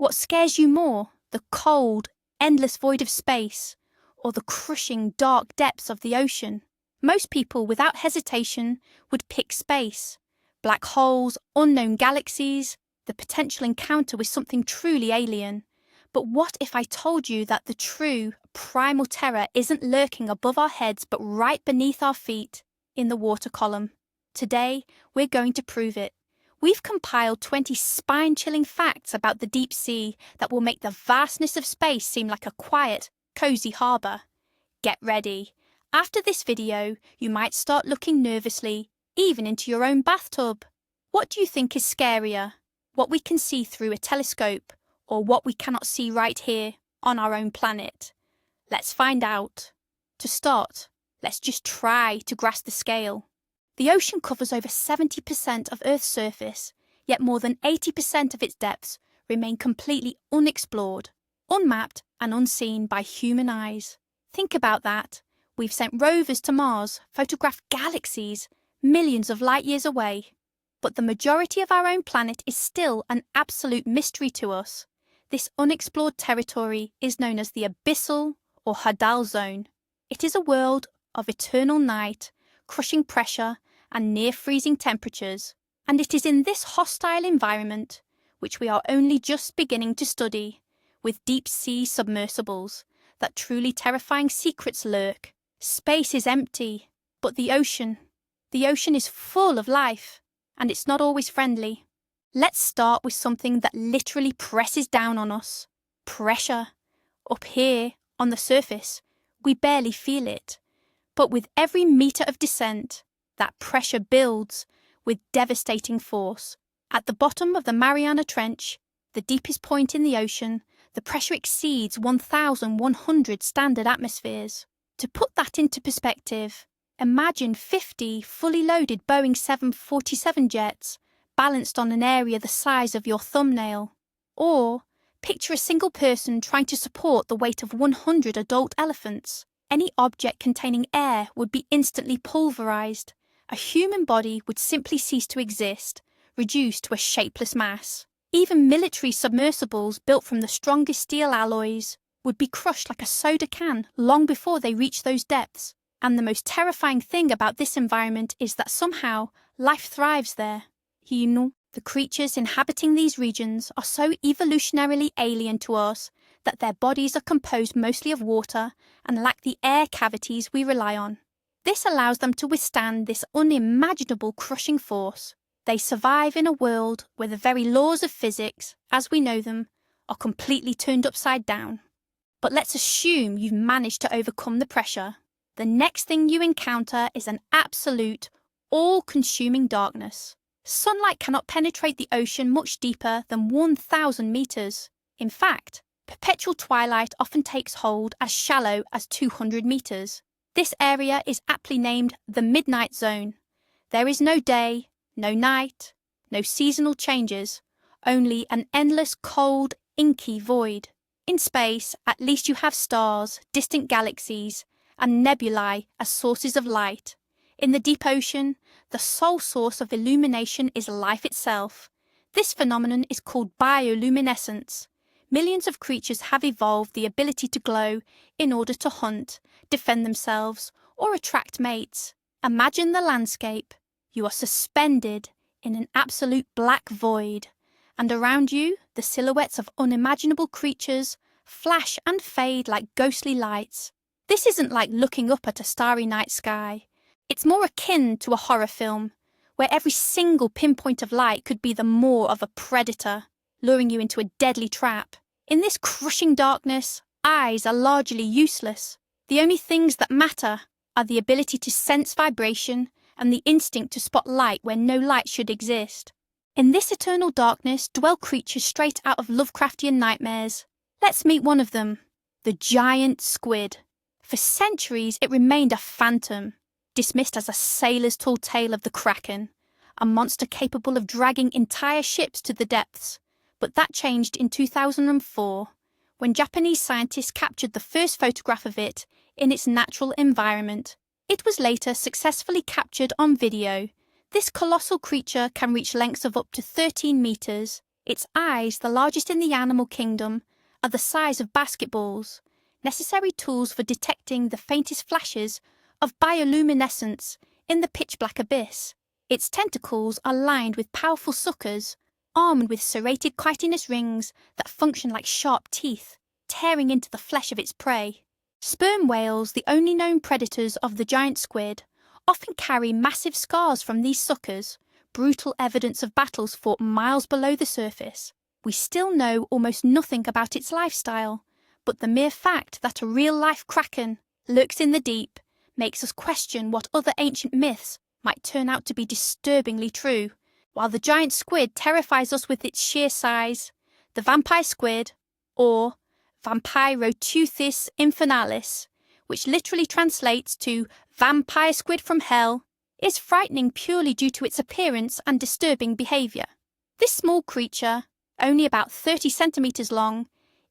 What scares you more, the cold, endless void of space, or the crushing, dark depths of the ocean? Most people, without hesitation, would pick space. Black holes, unknown galaxies, the potential encounter with something truly alien. But what if I told you that the true, primal terror isn't lurking above our heads but right beneath our feet, in the water column? Today, we're going to prove it. We've compiled 20 spine-chilling facts about the deep sea that will make the vastness of space seem like a quiet, cozy harbour. Get ready. After this video, you might start looking nervously, even into your own bathtub. What do you think is scarier? What we can see through a telescope, or what we cannot see right here on our own planet? Let's find out. To start, let's just try to grasp the scale. The ocean covers over 70% of Earth's surface, yet more than 80% of its depths remain completely unexplored, unmapped and unseen by human eyes. Think about that. We've sent rovers to Mars, photographed galaxies, millions of light years away. But the majority of our own planet is still an absolute mystery to us. This unexplored territory is known as the abyssal or Hadal zone. It is a world of eternal night, crushing pressure, and near-freezing temperatures. And it is in this hostile environment, which we are only just beginning to study, with deep-sea submersibles, that truly terrifying secrets lurk. Space is empty, but the ocean is full of life, and it's not always friendly. Let's start with something that literally presses down on us. Pressure. Up here, on the surface, we barely feel it. But with every metre of descent, that pressure builds with devastating force. At the bottom of the Mariana Trench, the deepest point in the ocean, the pressure exceeds 1,100 standard atmospheres. To put that into perspective, imagine 50 fully loaded Boeing 747 jets balanced on an area the size of your thumbnail. Or picture a single person trying to support the weight of 100 adult elephants. Any object containing air would be instantly pulverized. A human body would simply cease to exist, reduced to a shapeless mass. Even military submersibles built from the strongest steel alloys would be crushed like a soda can long before they reach those depths. And the most terrifying thing about this environment is that somehow life thrives there. The creatures inhabiting these regions are so evolutionarily alien to us that their bodies are composed mostly of water and lack the air cavities we rely on. This allows them to withstand this unimaginable crushing force. They survive in a world where the very laws of physics, as we know them, are completely turned upside down. But let's assume you've managed to overcome the pressure. The next thing you encounter is an absolute, all-consuming darkness. Sunlight cannot penetrate the ocean much deeper than 1,000 meters. In fact, perpetual twilight often takes hold as shallow as 200 meters. This area is aptly named the Midnight Zone. There is no day, no night, no seasonal changes, only an endless cold, inky void. In space, at least you have stars, distant galaxies, and nebulae as sources of light. In the deep ocean, the sole source of illumination is life itself. This phenomenon is called bioluminescence. Millions of creatures have evolved the ability to glow in order to hunt, defend themselves, or attract mates. Imagine the landscape. You are suspended in an absolute black void, and around you, the silhouettes of unimaginable creatures flash and fade like ghostly lights. This isn't like looking up at a starry night sky. It's more akin to a horror film, where every single pinpoint of light could be the maw of a predator, luring you into a deadly trap. In this crushing darkness, eyes are largely useless. The only things that matter are the ability to sense vibration and the instinct to spot light where no light should exist. In this eternal darkness dwell creatures straight out of Lovecraftian nightmares. Let's meet one of them, the giant squid. For centuries it remained a phantom, dismissed as a sailor's tall tale of the Kraken, a monster capable of dragging entire ships to the depths. But that changed in 2004, when Japanese scientists captured the first photograph of it in its natural environment. It was later successfully captured on video. This colossal creature can reach lengths of up to 13 meters. Its eyes, the largest in the animal kingdom, are the size of basketballs, necessary tools for detecting the faintest flashes of bioluminescence in the pitch-black abyss. Its tentacles are lined with powerful suckers, armed with serrated chitinous rings that function like sharp teeth, tearing into the flesh of its prey. Sperm whales, the only known predators of the giant squid, often carry massive scars from these suckers, brutal evidence of battles fought miles below the surface. We still know almost nothing about its lifestyle, but the mere fact that a real-life kraken lurks in the deep makes us question what other ancient myths might turn out to be disturbingly true. While the giant squid terrifies us with its sheer size, the vampire squid, or Vampiroteuthis infernalis, which literally translates to vampire squid from hell, is frightening purely due to its appearance and disturbing behaviour. This small creature, only about 30 centimetres long,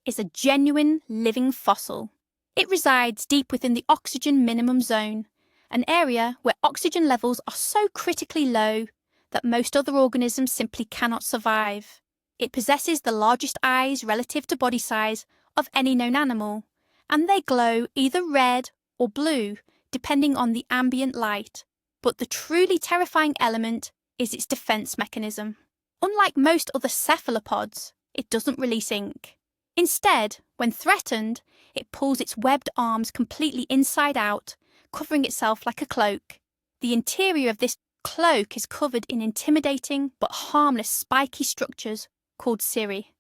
is a genuine living fossil. It resides deep within the oxygen minimum zone, an area where oxygen levels are so critically low that most other organisms simply cannot survive. It possesses the largest eyes relative to body size of any known animal, and they glow either red or blue depending on the ambient light. But the truly terrifying element is its defense mechanism. Unlike most other cephalopods, it doesn't release ink. Instead, when threatened, it pulls its webbed arms completely inside out, covering itself like a cloak. The interior of this cloak is covered in intimidating but harmless spiky structures called cirri.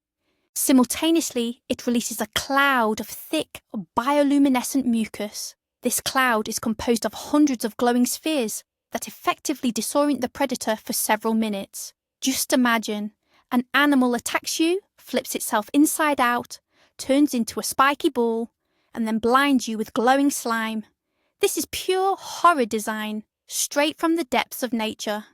Simultaneously, it releases a cloud of thick, bioluminescent mucus. This cloud is composed of hundreds of glowing spheres that effectively disorient the predator for several minutes. Just imagine, an animal attacks you, flips itself inside out, turns into a spiky ball, and then blinds you with glowing slime. This is pure horror design, straight from the depths of nature.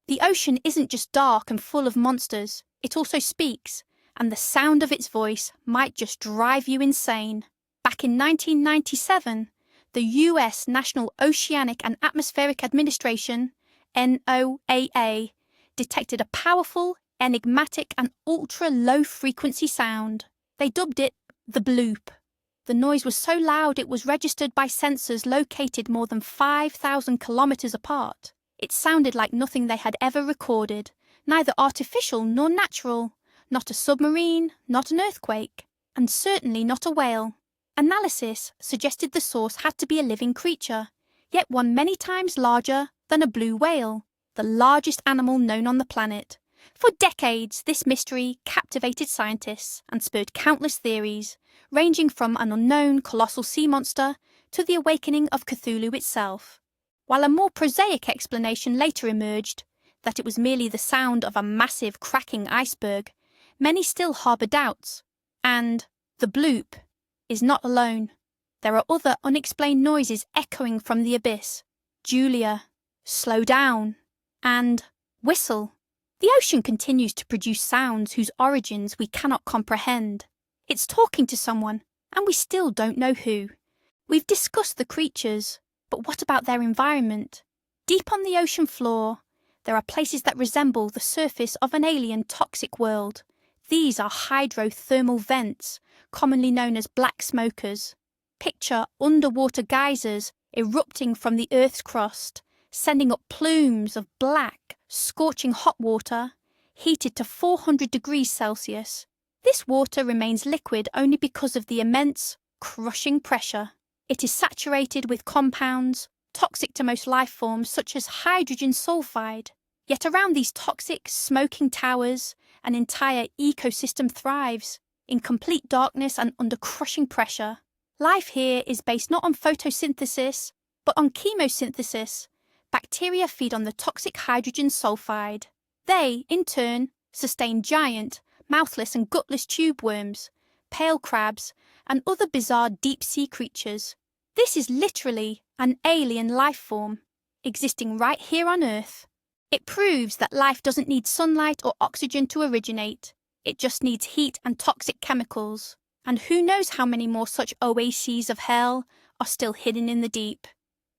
The ocean isn't just dark and full of monsters, it also speaks, and the sound of its voice might just drive you insane. Back in 1997, the US National Oceanic and Atmospheric Administration, NOAA, detected a powerful, enigmatic and ultra-low-frequency sound. They dubbed it the bloop. The noise was so loud it was registered by sensors located more than 5,000 kilometers apart. It sounded like nothing they had ever recorded, neither artificial nor natural, not a submarine, not an earthquake, and certainly not a whale. Analysis suggested the source had to be a living creature, yet one many times larger than a blue whale, the largest animal known on the planet. For decades, this mystery captivated scientists and spurred countless theories, ranging from an unknown colossal sea monster to the awakening of Cthulhu itself. While a more prosaic explanation later emerged, that it was merely the sound of a massive cracking iceberg, many still harbour doubts. And the bloop is not alone. There are other unexplained noises echoing from the abyss. Julia, slow down, and whistle. The ocean continues to produce sounds whose origins we cannot comprehend. It's talking to someone, and we still don't know who. We've discussed the creatures, but what about their environment? Deep on the ocean floor, there are places that resemble the surface of an alien toxic world. These are hydrothermal vents, commonly known as black smokers. Picture underwater geysers erupting from the Earth's crust, sending up plumes of black, scorching hot water, heated to 400 degrees Celsius. This water remains liquid only because of the immense, crushing pressure. It is saturated with compounds, toxic to most life forms such as hydrogen sulfide. Yet around these toxic, smoking towers, an entire ecosystem thrives, in complete darkness and under crushing pressure. Life here is based not on photosynthesis, but on chemosynthesis. Bacteria feed on the toxic hydrogen sulfide. They, in turn, sustain giant, mouthless and gutless tube worms, pale crabs, and other bizarre deep-sea creatures. This is literally an alien life form, existing right here on Earth. It proves that life doesn't need sunlight or oxygen to originate. It just needs heat and toxic chemicals. And who knows how many more such oases of hell are still hidden in the deep.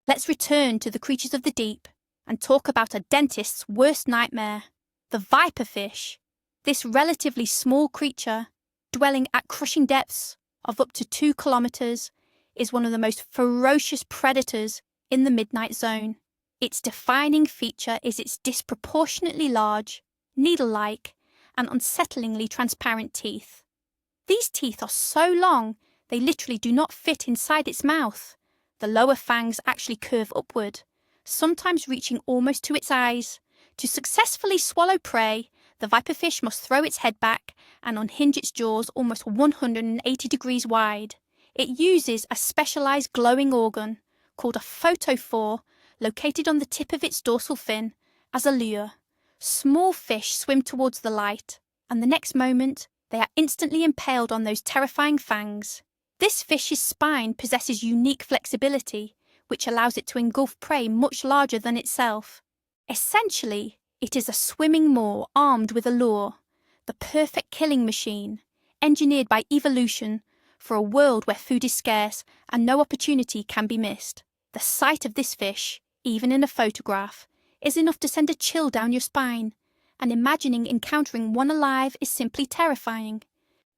Let's return to the creatures of the deep and talk about a dentist's worst nightmare, the viperfish. This relatively small creature, dwelling at crushing depths of up to 2 kilometers, is one of the most ferocious predators in the midnight zone. Its defining feature is its disproportionately large, needle-like, and unsettlingly transparent teeth. These teeth are so long they literally do not fit inside its mouth. The lower fangs actually curve upward, sometimes reaching almost to its eyes. To successfully swallow prey, the viperfish must throw its head back and unhinge its jaws almost 180 degrees wide. It uses a specialized glowing organ called a photophore located on the tip of its dorsal fin as a lure. Small fish swim towards the light, and the next moment they are instantly impaled on those terrifying fangs. This fish's spine possesses unique flexibility, which allows it to engulf prey much larger than itself. Essentially, it is a swimming maw armed with a lure, the perfect killing machine, engineered by evolution for a world where food is scarce and no opportunity can be missed. The sight of this fish, even in a photograph, is enough to send a chill down your spine, and imagining encountering one alive is simply terrifying.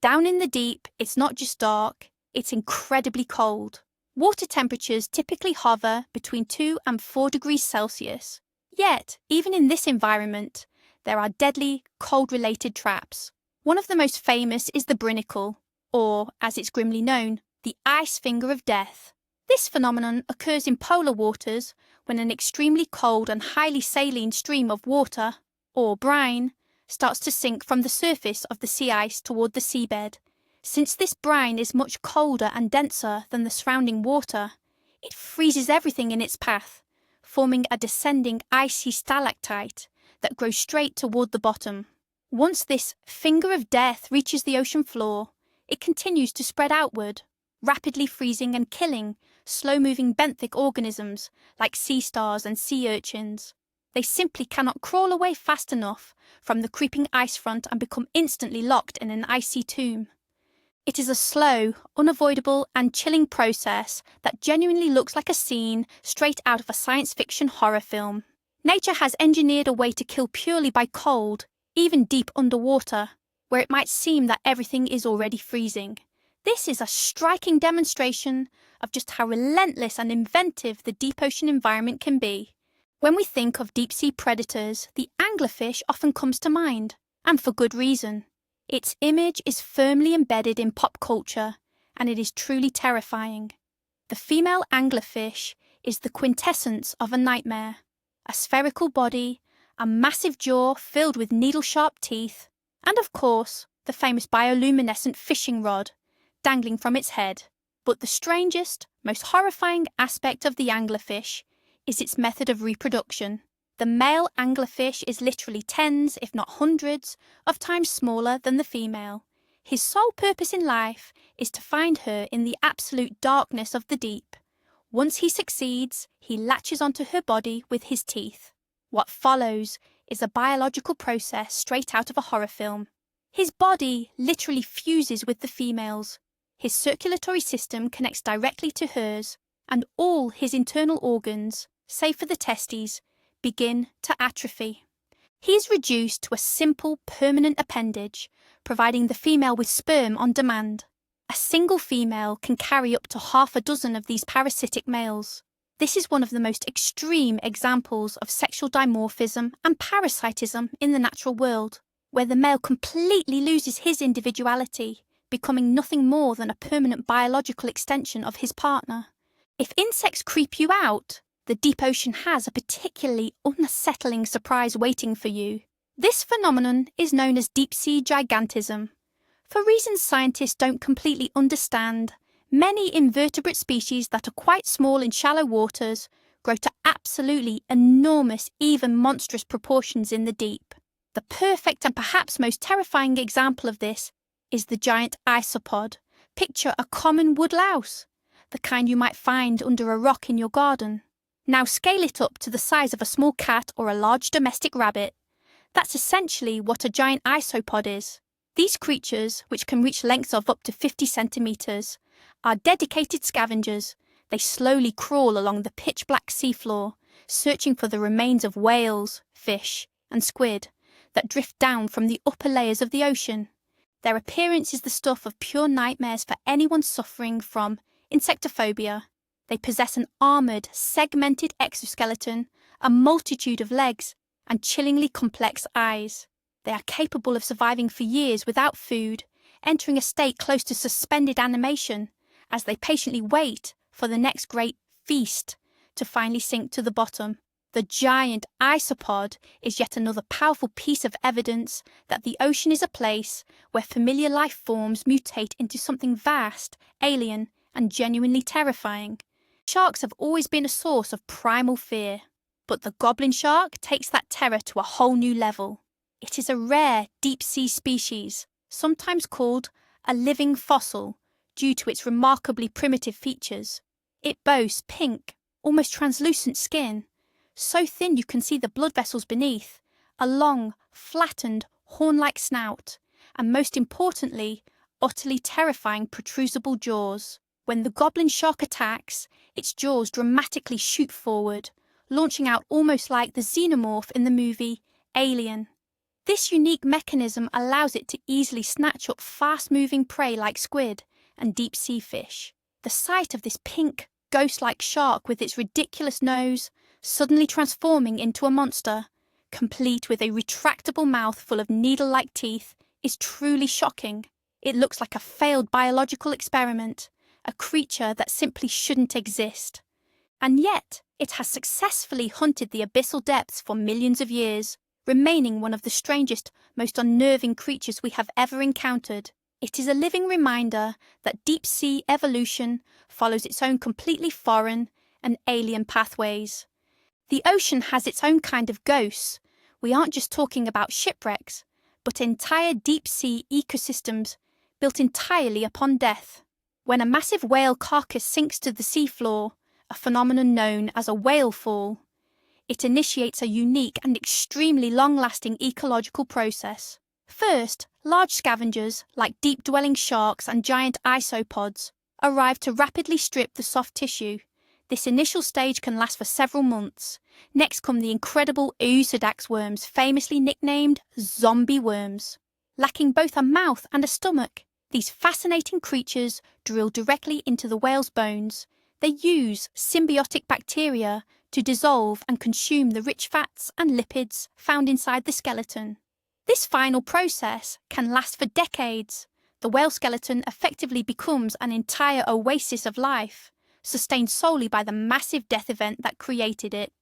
Down in the deep, it's not just dark, it's incredibly cold. Water temperatures typically hover between 2 and 4 degrees Celsius. Yet, even in this environment, there are deadly, cold-related traps. One of the most famous is the brinicle, or, as it's grimly known, the ice finger of death. This phenomenon occurs in polar waters when an extremely cold and highly saline stream of water, or brine, starts to sink from the surface of the sea ice toward the seabed. Since this brine is much colder and denser than the surrounding water, it freezes everything in its path, forming a descending icy stalactite that grows straight toward the bottom. Once this finger of death reaches the ocean floor, it continues to spread outward, rapidly freezing and killing slow-moving benthic organisms like sea stars and sea urchins. They simply cannot crawl away fast enough from the creeping ice front and become instantly locked in an icy tomb. It is a slow, unavoidable, and chilling process that genuinely looks like a scene straight out of a science fiction horror film. Nature has engineered a way to kill purely by cold, even deep underwater, where it might seem that everything is already freezing. This is a striking demonstration of just how relentless and inventive the deep ocean environment can be. When we think of deep-sea predators, the anglerfish often comes to mind, and for good reason. Its image is firmly embedded in pop culture, and it is truly terrifying. The female anglerfish is the quintessence of a nightmare. A spherical body, a massive jaw filled with needle-sharp teeth, and of course, the famous bioluminescent fishing rod dangling from its head. But the strangest, most horrifying aspect of the anglerfish is its method of reproduction. The male anglerfish is literally tens, if not hundreds, of times smaller than the female. His sole purpose in life is to find her in the absolute darkness of the deep. Once he succeeds, he latches onto her body with his teeth. What follows is a biological process straight out of a horror film. His body literally fuses with the female's. His circulatory system connects directly to hers, and all his internal organs, save for the testes, begin to atrophy. He is reduced to a simple, permanent appendage, providing the female with sperm on demand. A single female can carry up to half a dozen of these parasitic males. This is one of the most extreme examples of sexual dimorphism and parasitism in the natural world, where the male completely loses his individuality, becoming nothing more than a permanent biological extension of his partner. If insects creep you out, the deep ocean has a particularly unsettling surprise waiting for you. This phenomenon is known as deep-sea gigantism. For reasons scientists don't completely understand, many invertebrate species that are quite small in shallow waters grow to absolutely enormous, even monstrous proportions in the deep. The perfect and perhaps most terrifying example of this is the giant isopod. Picture a common woodlouse, the kind you might find under a rock in your garden. Now scale it up to the size of a small cat or a large domestic rabbit. That's essentially what a giant isopod is. These creatures, which can reach lengths of up to 50 centimeters, are dedicated scavengers. They slowly crawl along the pitch-black seafloor, searching for the remains of whales, fish, and squid. that drift down from the upper layers of the ocean. Their appearance is the stuff of pure nightmares for anyone suffering from insectophobia. They possess an armoured, segmented exoskeleton, a multitude of legs, and chillingly complex eyes. They are capable of surviving for years without food, entering a state close to suspended animation as they patiently wait for the next great feast to finally sink to the bottom. The giant isopod is yet another powerful piece of evidence that the ocean is a place where familiar life forms mutate into something vast, alien, and genuinely terrifying. Sharks have always been a source of primal fear, but the goblin shark takes that terror to a whole new level. It is a rare deep-sea species, sometimes called a living fossil, due to its remarkably primitive features. It boasts pink, almost translucent skin, so thin you can see the blood vessels beneath, a long, flattened, horn-like snout, and most importantly, utterly terrifying protrusible jaws. When the goblin shark attacks, its jaws dramatically shoot forward, launching out almost like the xenomorph in the movie Alien. This unique mechanism allows it to easily snatch up fast-moving prey like squid and deep-sea fish. The sight of this pink, ghost-like shark with its ridiculous nose suddenly transforming into a monster, complete with a retractable mouth full of needle-like teeth, is truly shocking. It looks like a failed biological experiment, a creature that simply shouldn't exist. And yet, it has successfully hunted the abyssal depths for millions of years, remaining one of the strangest, most unnerving creatures we have ever encountered. It is a living reminder that deep-sea evolution follows its own completely foreign and alien pathways. The ocean has its own kind of ghosts. We aren't just talking about shipwrecks, but entire deep-sea ecosystems built entirely upon death. When a massive whale carcass sinks to the seafloor, a phenomenon known as a whale fall, it initiates a unique and extremely long-lasting ecological process. First, large scavengers, like deep-dwelling sharks and giant isopods, arrive to rapidly strip the soft tissue. This initial stage can last for several months. Next come the incredible Oosedax worms, famously nicknamed zombie worms. Lacking both a mouth and a stomach, these fascinating creatures drill directly into the whale's bones. They use symbiotic bacteria to dissolve and consume the rich fats and lipids found inside the skeleton. This final process can last for decades. The whale skeleton effectively becomes an entire oasis of life, sustained solely by the massive death event that created it.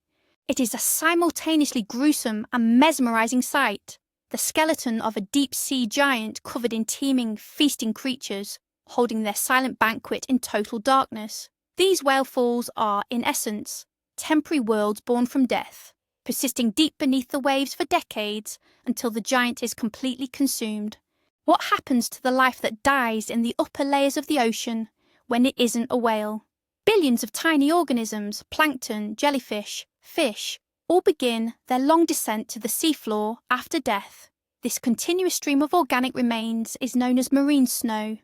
It is a simultaneously gruesome and mesmerizing sight. The skeleton of a deep-sea giant covered in teeming, feasting creatures, holding their silent banquet in total darkness. These whale falls are, in essence, temporary worlds born from death, persisting deep beneath the waves for decades until the giant is completely consumed. What happens to the life that dies in the upper layers of the ocean when it isn't a whale? Billions of tiny organisms, plankton, jellyfish, fish, all begin their long descent to the seafloor after death. This continuous stream of organic remains is known as marine snow.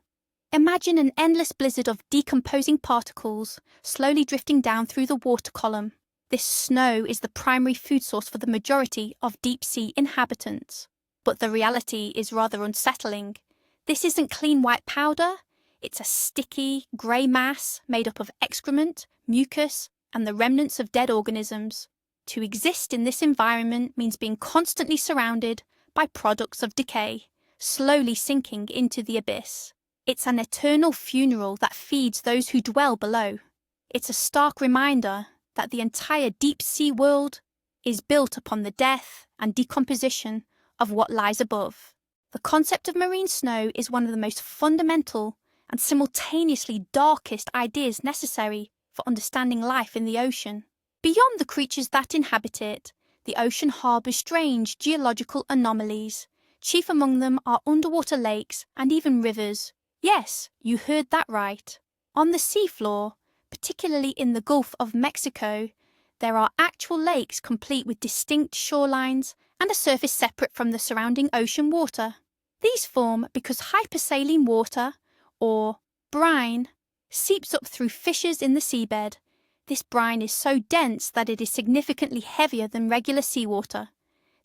Imagine an endless blizzard of decomposing particles slowly drifting down through the water column. This snow is the primary food source for the majority of deep-sea inhabitants. But the reality is rather unsettling. This isn't clean white powder. It's a sticky, grey mass made up of excrement, mucus, and the remnants of dead organisms. To exist in this environment means being constantly surrounded by products of decay, slowly sinking into the abyss. It's an eternal funeral that feeds those who dwell below. It's a stark reminder that the entire deep-sea world is built upon the death and decomposition of what lies above. The concept of marine snow is one of the most fundamental and simultaneously darkest ideas necessary for understanding life in the ocean. Beyond the creatures that inhabit it, the ocean harbours strange geological anomalies. Chief among them are underwater lakes and even rivers. Yes, you heard that right. On the seafloor, particularly in the Gulf of Mexico, there are actual lakes complete with distinct shorelines and a surface separate from the surrounding ocean water. These form because hypersaline water, or brine, seeps up through fissures in the seabed. This brine is so dense that it is significantly heavier than regular seawater.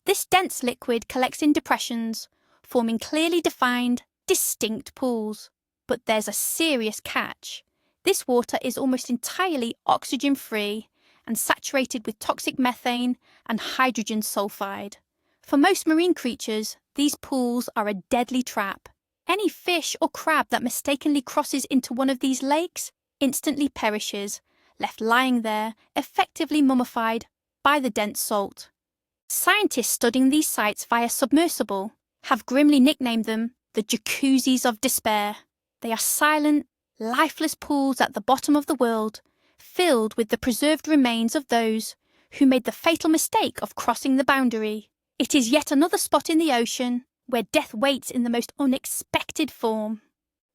This dense liquid collects in depressions, forming clearly defined, distinct pools. But there's a serious catch. This water is almost entirely oxygen-free and saturated with toxic methane and hydrogen sulfide. For most marine creatures, these pools are a deadly trap. Any fish or crab that mistakenly crosses into one of these lakes instantly perishes, left lying there, effectively mummified by the dense salt. Scientists studying these sites via submersible have grimly nicknamed them the jacuzzis of despair. They are silent, lifeless pools at the bottom of the world, filled with the preserved remains of those who made the fatal mistake of crossing the boundary. It is yet another spot in the ocean where death waits in the most unexpected form.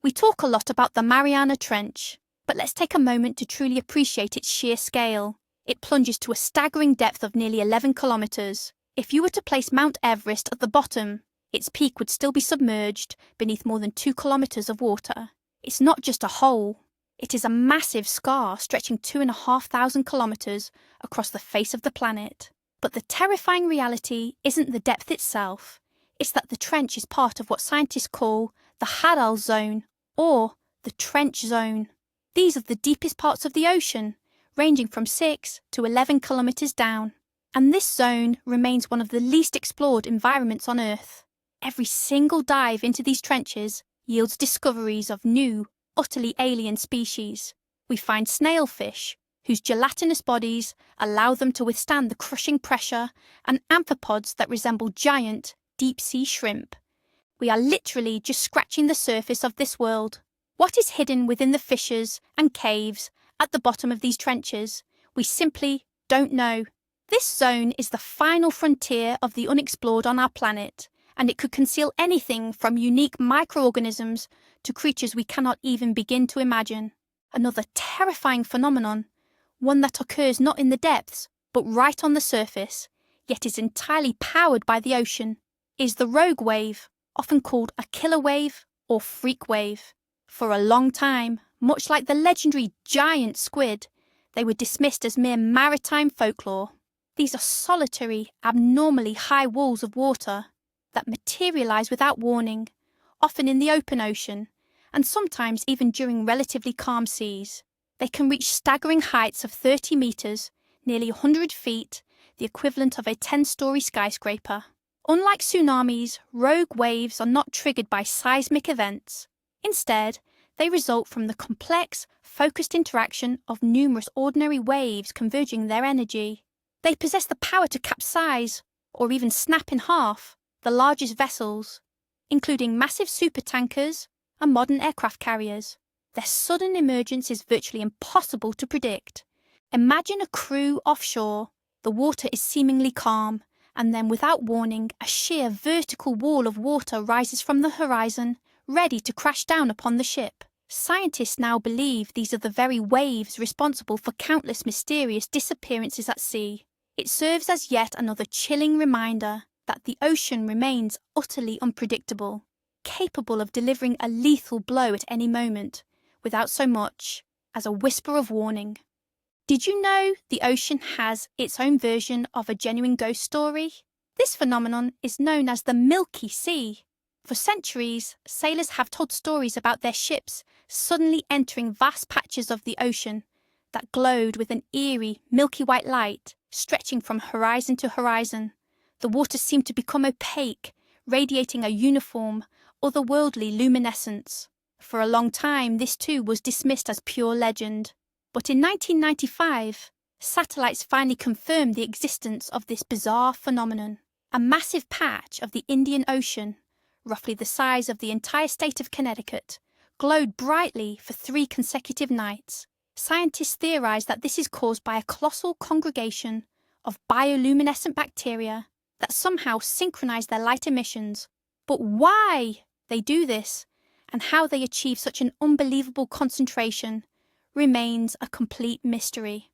We talk a lot about the Mariana Trench, but let's take a moment to truly appreciate its sheer scale. It plunges to a staggering depth of nearly 11 kilometers. If you were to place Mount Everest at the bottom, its peak would still be submerged beneath more than 2 kilometers of water. It's not just a hole. It is a massive scar stretching 2,500 kilometers across the face of the planet. But the terrifying reality isn't the depth itself. It's that the trench is part of what scientists call the Hadal Zone, or the Trench Zone. These are the deepest parts of the ocean, ranging from 6 to 11 kilometers down. And this zone remains one of the least explored environments on Earth. Every single dive into these trenches yields discoveries of new, utterly alien species. We find snailfish, whose gelatinous bodies allow them to withstand the crushing pressure, and amphipods that resemble giant, deep-sea shrimp. We are literally just scratching the surface of this world. What is hidden within the fissures and caves at the bottom of these trenches, we simply don't know. This zone is the final frontier of the unexplored on our planet, and it could conceal anything from unique microorganisms to creatures we cannot even begin to imagine. Another terrifying phenomenon, one that occurs not in the depths, but right on the surface, yet is entirely powered by the ocean, is the rogue wave, often called a killer wave or freak wave. For a long time, much like the legendary giant squid, they were dismissed as mere maritime folklore. These are solitary, abnormally high walls of water that materialize without warning, often in the open ocean, and sometimes even during relatively calm seas. They can reach staggering heights of 30 meters, nearly 100 feet, the equivalent of a 10-story skyscraper. Unlike tsunamis, rogue waves are not triggered by seismic events. Instead, they result from the complex, focused interaction of numerous ordinary waves converging their energy. They possess the power to capsize, or even snap in half, the largest vessels, including massive supertankers and modern aircraft carriers. Their sudden emergence is virtually impossible to predict. Imagine a crew offshore. The water is seemingly calm, and then without warning, a sheer vertical wall of water rises from the horizon, ready to crash down upon the ship. Scientists now believe these are the very waves responsible for countless mysterious disappearances at sea. It serves as yet another chilling reminder that the ocean remains utterly unpredictable, capable of delivering a lethal blow at any moment, without so much as a whisper of warning. Did you know the ocean has its own version of a genuine ghost story? This phenomenon is known as the Milky Sea. For centuries, sailors have told stories about their ships suddenly entering vast patches of the ocean that glowed with an eerie, milky white light stretching from horizon to horizon. The water seemed to become opaque, radiating a uniform, otherworldly luminescence. For a long time, this too was dismissed as pure legend. But in 1995, satellites finally confirmed the existence of this bizarre phenomenon. A massive patch of the Indian Ocean, roughly the size of the entire state of Connecticut, glowed brightly for 3 consecutive nights. Scientists theorize that this is caused by a colossal congregation of bioluminescent bacteria that somehow synchronize their light emissions. But why they do this, and how they achieve such an unbelievable concentration, remains a complete mystery.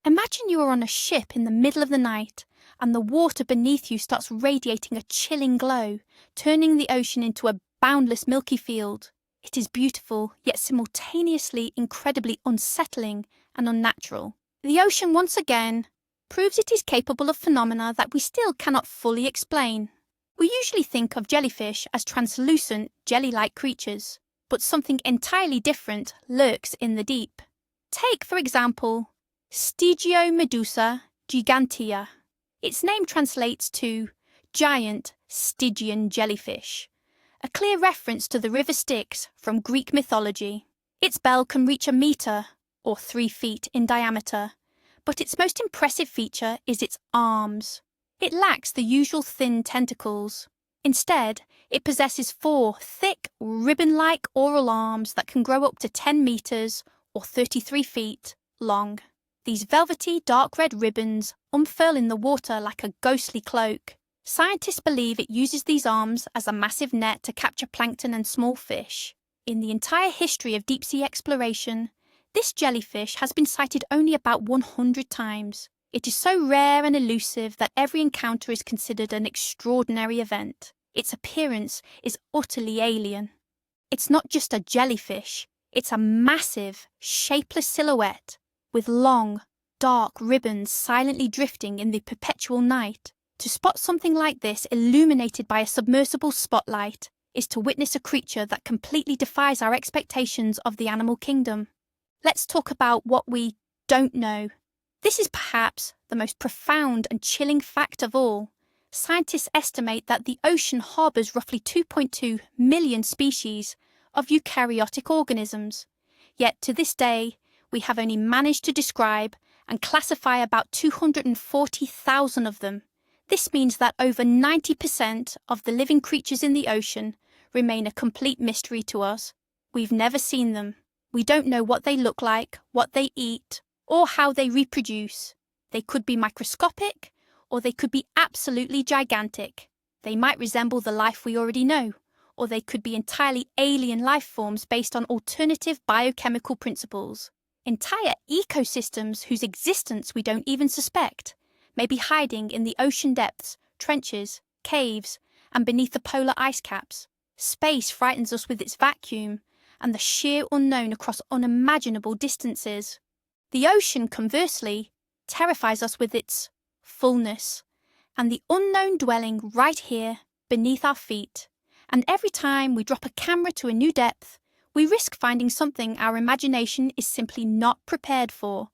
Imagine you are on a ship in the middle of the night, and the water beneath you starts radiating a chilling glow, turning the ocean into a boundless milky field. It is beautiful, yet simultaneously incredibly unsettling and unnatural. The ocean once again proves it is capable of phenomena that we still cannot fully explain. We usually think of jellyfish as translucent, jelly-like creatures, but something entirely different lurks in the deep. Take, for example, Stygiomedusa gigantea. Its name translates to giant Stygian jellyfish, a clear reference to the river Styx from Greek mythology. Its bell can reach a metre, or 3 feet, in diameter, but its most impressive feature is its arms. It lacks the usual thin tentacles. Instead, it possesses 4 thick, ribbon-like oral arms that can grow up to 10 metres, or 33 feet, long. These velvety, dark red ribbons unfurl in the water like a ghostly cloak. Scientists believe it uses these arms as a massive net to capture plankton and small fish. In the entire history of deep-sea exploration, this jellyfish has been sighted only about 100 times. It is so rare and elusive that every encounter is considered an extraordinary event. Its appearance is utterly alien. It's not just a jellyfish, it's a massive, shapeless silhouette with long, dark ribbons silently drifting in the perpetual night. To spot something like this illuminated by a submersible spotlight is to witness a creature that completely defies our expectations of the animal kingdom. Let's talk about what we don't know. This is perhaps the most profound and chilling fact of all. Scientists estimate that the ocean harbours roughly 2.2 million species of eukaryotic organisms. Yet to this day, we have only managed to describe and classify about 240,000 of them. This means that over 90% of the living creatures in the ocean remain a complete mystery to us. We've never seen them. We don't know what they look like, what they eat, or how they reproduce. They could be microscopic, or they could be absolutely gigantic. They might resemble the life we already know, or they could be entirely alien life forms based on alternative biochemical principles. Entire ecosystems whose existence we don't even suspect may be hiding in the ocean depths, trenches, caves, and beneath the polar ice caps. Space frightens us with its vacuum and the sheer unknown across unimaginable distances. The ocean, conversely, terrifies us with its fullness and the unknown dwelling right here beneath our feet. And every time we drop a camera to a new depth, we risk finding something our imagination is simply not prepared for.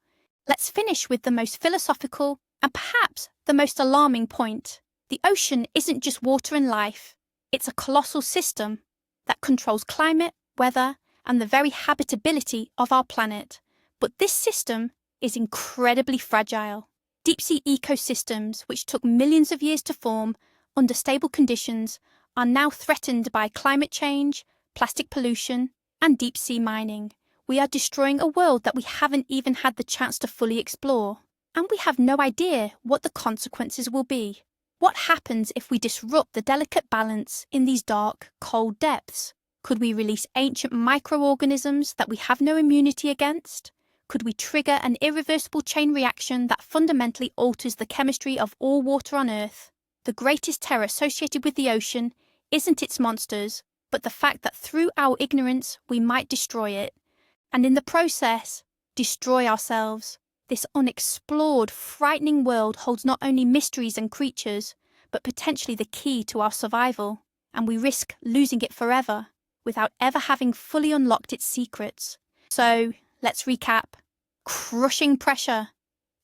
Let's finish with the most philosophical and perhaps the most alarming point. The ocean isn't just water and life. It's a colossal system that controls climate, weather, and the very habitability of our planet. But this system is incredibly fragile. Deep-sea ecosystems, which took millions of years to form under stable conditions, are now threatened by climate change, plastic pollution, and deep-sea mining. We are destroying a world that we haven't even had the chance to fully explore. And we have no idea what the consequences will be. What happens if we disrupt the delicate balance in these dark, cold depths? Could we release ancient microorganisms that we have no immunity against? Could we trigger an irreversible chain reaction that fundamentally alters the chemistry of all water on Earth? The greatest terror associated with the ocean isn't its monsters, but the fact that through our ignorance we might destroy it, and in the process, destroy ourselves. This unexplored, frightening world holds not only mysteries and creatures, but potentially the key to our survival, and we risk losing it forever, without ever having fully unlocked its secrets. So, let's recap. Crushing pressure.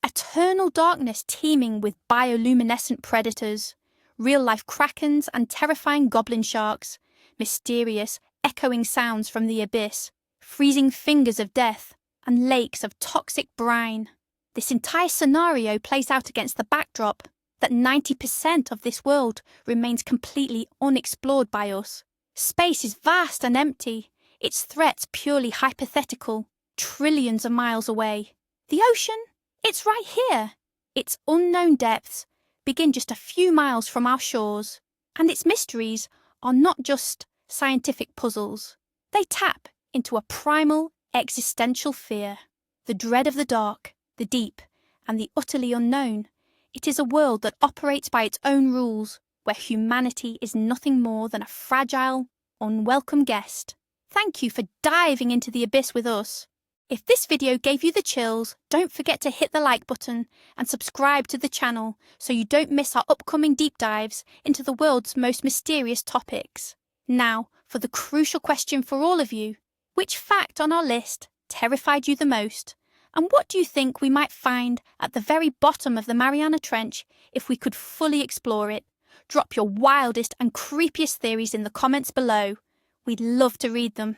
Eternal darkness teeming with bioluminescent predators. Real-life krakens and terrifying goblin sharks. Mysterious, echoing sounds from the abyss. Freezing fingers of death, and lakes of toxic brine. This entire scenario plays out against the backdrop that 90% of this world remains completely unexplored by us. Space is vast and empty, its threats purely hypothetical, trillions of miles away. The ocean? It's right here. Its unknown depths begin just a few miles from our shores, and its mysteries are not just scientific puzzles. They tap into a primal, existential fear, the dread of the dark, the deep, and the utterly unknown. It is a world that operates by its own rules, where humanity is nothing more than a fragile, unwelcome guest. Thank you for diving into the abyss with us. If this video gave you the chills, don't forget to hit the like button and subscribe to the channel so you don't miss our upcoming deep dives into the world's most mysterious topics. Now, for the crucial question for all of you, which fact on our list terrified you the most? And what do you think we might find at the very bottom of the Mariana Trench if we could fully explore it? Drop your wildest and creepiest theories in the comments below. We'd love to read them.